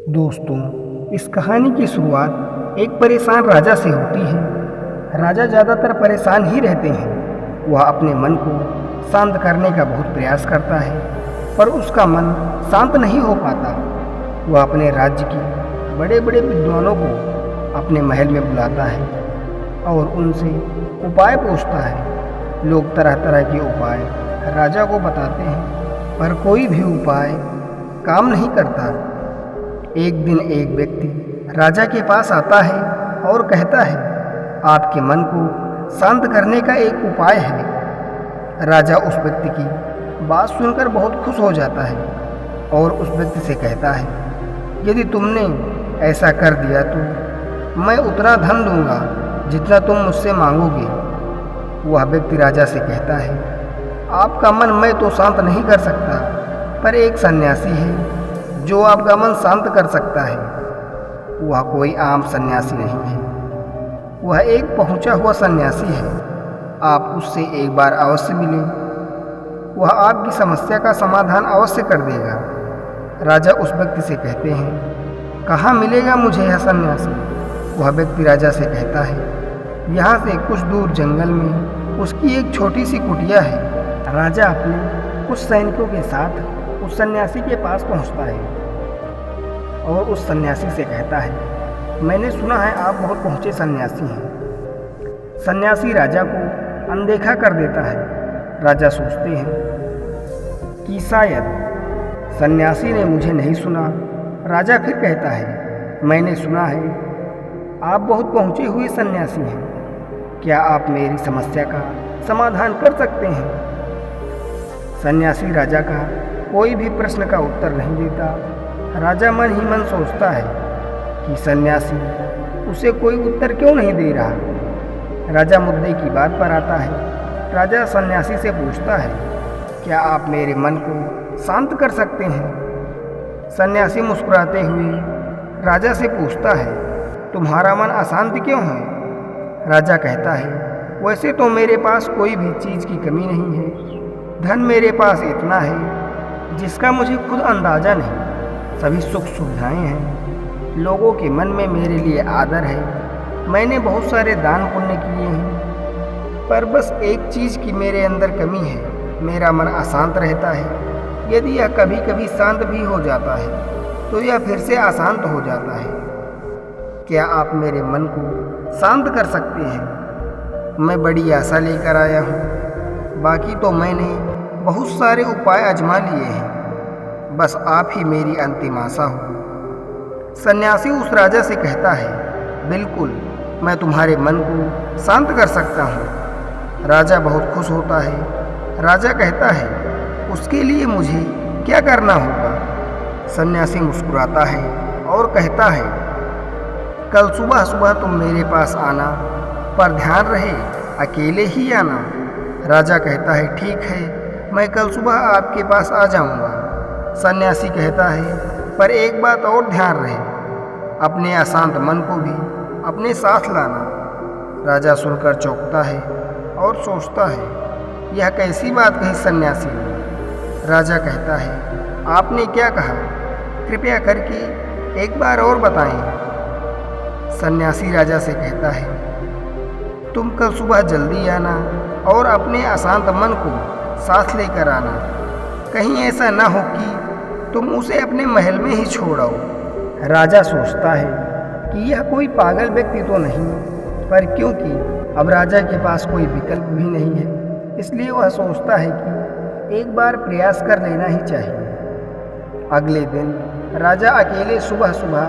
दोस्तों, इस कहानी की शुरुआत एक परेशान राजा से होती है। राजा ज़्यादातर परेशान ही रहते हैं। वह अपने मन को शांत करने का बहुत प्रयास करता है, पर उसका मन शांत नहीं हो पाता। वह अपने राज्य की बड़े बड़े विद्वानों को अपने महल में बुलाता है और उनसे उपाय पूछता है। लोग तरह तरह के उपाय राजा को बताते हैं, पर कोई भी उपाय काम नहीं करता। एक दिन एक व्यक्ति राजा के पास आता है और कहता है, आपके मन को शांत करने का एक उपाय है। राजा उस व्यक्ति की बात सुनकर बहुत खुश हो जाता है और उस व्यक्ति से कहता है, यदि तुमने ऐसा कर दिया तो मैं उतना धन दूंगा जितना तुम मुझसे मांगोगे। वह व्यक्ति राजा से कहता है, आपका मन मैं तो शांत नहीं कर सकता, पर एक सन्यासी है जो आपका मन शांत कर सकता है। वह कोई आम सन्यासी नहीं है, वह एक पहुंचा हुआ सन्यासी है। आप उससे एक बार अवश्य मिलें, वह आपकी समस्या का समाधान अवश्य कर देगा। राजा उस व्यक्ति से कहते हैं, कहाँ मिलेगा मुझे यह सन्यासी? वह व्यक्ति राजा से कहता है, यहाँ से कुछ दूर जंगल में उसकी एक छोटी सी कुटिया है। राजा अपने कुछ सैनिकों के साथ उस सन्यासी के पास पहुंचता है और उस सन्यासी से कहता है, मैंने सुना है आप बहुत पहुँचे सन्यासी हैं। सन्यासी राजा को अनदेखा कर देता है। राजा सोचते हैं कि शायद सन्यासी ने मुझे नहीं सुना। राजा फिर कहता है, मैंने सुना है आप बहुत पहुँचे हुए सन्यासी हैं, क्या आप मेरी समस्या का समाधान कर सकते हैं? सन्यासी राजा का कोई भी प्रश्न का उत्तर नहीं देता। राजा मन ही मन सोचता है कि सन्यासी उसे कोई उत्तर क्यों नहीं दे रहा। राजा मुद्दे की बात पर आता है। राजा सन्यासी से पूछता है, क्या आप मेरे मन को शांत कर सकते हैं? सन्यासी मुस्कुराते हुए राजा से पूछता है, तुम्हारा मन अशांत क्यों है? राजा कहता है, वैसे तो मेरे पास कोई भी चीज़ की कमी नहीं है। धन मेरे पास इतना है जिसका मुझे खुद अंदाज़ा नहीं। सभी सुख सुविधाएं हैं। लोगों के मन में मेरे लिए आदर है। मैंने बहुत सारे दान पुण्य किए हैं, पर बस एक चीज़ की मेरे अंदर कमी है, मेरा मन अशांत रहता है। यदि यह कभी कभी शांत भी हो जाता है तो यह फिर से अशांत हो जाता है। क्या आप मेरे मन को शांत कर सकते हैं? मैं बड़ी आशा लेकर आया हूँ। बाकी तो मैंने बहुत सारे उपाय आजमा लिए हैं, बस आप ही मेरी अंतिम आशा हो। सन्यासी उस राजा से कहता है, बिल्कुल, मैं तुम्हारे मन को शांत कर सकता हूँ। राजा बहुत खुश होता है। राजा कहता है, उसके लिए मुझे क्या करना होगा? सन्यासी मुस्कुराता है और कहता है, कल सुबह सुबह तुम मेरे पास आना, पर ध्यान रहे अकेले ही आना। राजा कहता है, ठीक है, मैं कल सुबह आपके पास आ जाऊंगा। सन्यासी कहता है, पर एक बात और ध्यान रहे, अपने अशांत मन को भी अपने साथ लाना। राजा सुनकर चौंकता है और सोचता है, यह कैसी बात कही सन्यासी ने? राजा कहता है, आपने क्या कहा? कृपया करके एक बार और बताएं। सन्यासी राजा से कहता है, तुम कल सुबह जल्दी आना और अपने अशांत मन को साथ लेकर आना। कहीं ऐसा ना हो कि तुम उसे अपने महल में ही छोड़ आओ। राजा सोचता है कि यह कोई पागल व्यक्ति तो नहीं, पर क्योंकि अब राजा के पास कोई विकल्प भी नहीं है, इसलिए वह सोचता है कि एक बार प्रयास कर लेना ही चाहिए। अगले दिन राजा अकेले सुबह सुबह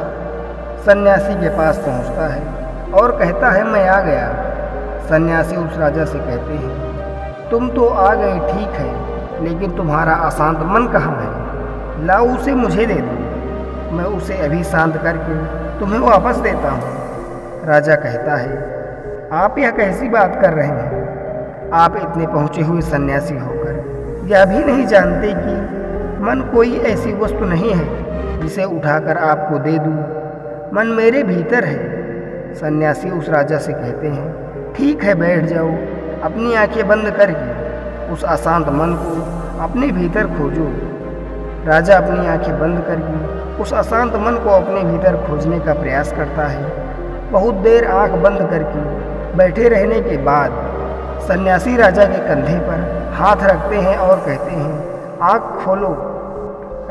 सन्यासी के पास पहुंचता है और कहता है, मैं आ गया। सन्यासी उस राजा से कहते हैं, तुम तो आ गए ठीक है, लेकिन तुम्हारा अशांत मन कहाँ है? लाओ उसे मुझे दे दो, मैं उसे अभी शांत करके तुम्हें वापस देता हूँ। राजा कहता है, आप यह कैसी बात कर रहे हैं? आप इतने पहुँचे हुए सन्यासी होकर यह भी नहीं जानते कि मन कोई ऐसी वस्तु नहीं है जिसे उठाकर आपको दे दूँ। मन मेरे भीतर है। सन्यासी उस राजा से कहते हैं, ठीक है, बैठ जाओ। अपनी आंखें बंद करके उस अशांत मन को अपने भीतर खोजो। राजा अपनी आंखें बंद करके उस अशांत मन को अपने भीतर खोजने का प्रयास करता है। बहुत देर आंख बंद करके बैठे रहने के बाद सन्यासी राजा के कंधे पर हाथ रखते हैं और कहते हैं, आंख खोलो।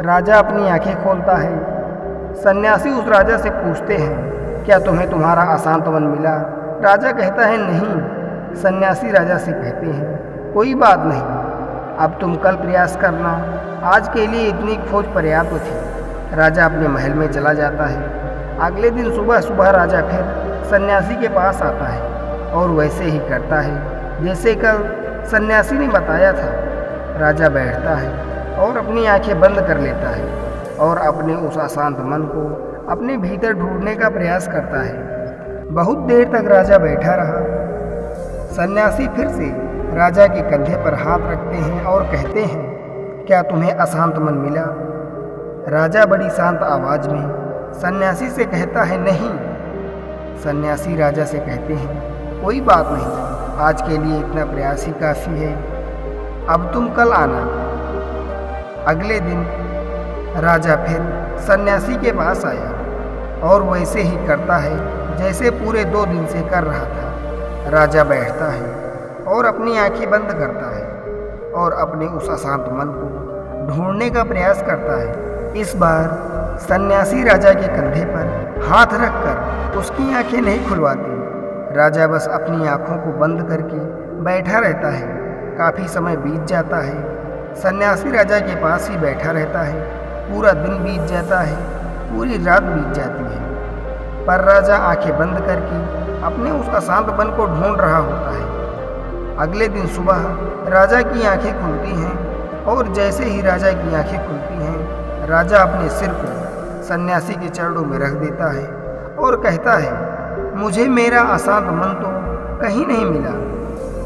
राजा अपनी आंखें खोलता है। सन्यासी उस राजा से पूछते हैं, क्या तुम्हें तुम्हारा अशांत मन मिला? राजा कहता है, नहीं। सन्यासी राजा से कहते हैं, कोई बात नहीं, अब तुम कल प्रयास करना, आज के लिए इतनी खोज पर्याप्त थी। राजा अपने महल में चला जाता है। अगले दिन सुबह सुबह राजा फिर सन्यासी के पास आता है और वैसे ही करता है जैसे कल सन्यासी ने बताया था। राजा बैठता है और अपनी आंखें बंद कर लेता है और अपने उस अशांत मन को अपने भीतर ढूंढने का प्रयास करता है। बहुत देर तक राजा बैठा रहा। सन्यासी फिर से राजा के कंधे पर हाथ रखते हैं और कहते हैं, क्या तुम्हें अशांत मन मिला? राजा बड़ी शांत आवाज में सन्यासी से कहता है, नहीं। सन्यासी राजा से कहते हैं, कोई बात नहीं, आज के लिए इतना प्रयास ही काफ़ी है, अब तुम कल आना। अगले दिन राजा फिर सन्यासी के पास आया और वैसे ही करता है जैसे पूरे 2 दिन से कर रहा था। राजा बैठता है और अपनी आंखें बंद करता है और अपने उस अशांत मन को ढूंढने का प्रयास करता है। इस बार सन्यासी राजा के कंधे पर हाथ रखकर उसकी आंखें नहीं खुलवाती। राजा बस अपनी आंखों को बंद करके बैठा रहता है। काफ़ी समय बीत जाता है। सन्यासी राजा के पास ही बैठा रहता है। पूरा दिन बीत जाता है, पूरी रात बीत जाती है, पर राजा आंखें बंद करके अपने उस अशांत मन को ढूंढ रहा होता है। अगले दिन सुबह राजा की आंखें खुलती हैं और जैसे ही राजा की आंखें खुलती हैं, राजा अपने सिर को सन्यासी के चरणों में रख देता है और कहता है, मुझे मेरा अशांत मन तो कहीं नहीं मिला,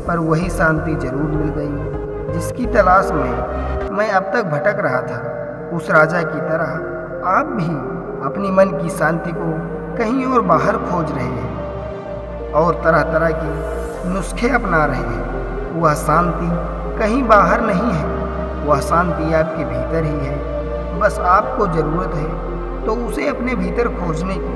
पर वही शांति जरूर मिल गई जिसकी तलाश में मैं अब तक भटक रहा था। उस राजा की तरह आप भी अपनी मन की शांति को कहीं और बाहर खोज रहे हैं और तरह तरह के नुस्खे अपना रहे हैं। वह शांति कहीं बाहर नहीं है, वह शांति आपके भीतर ही है। बस आपको ज़रूरत है तो उसे अपने भीतर खोजने की।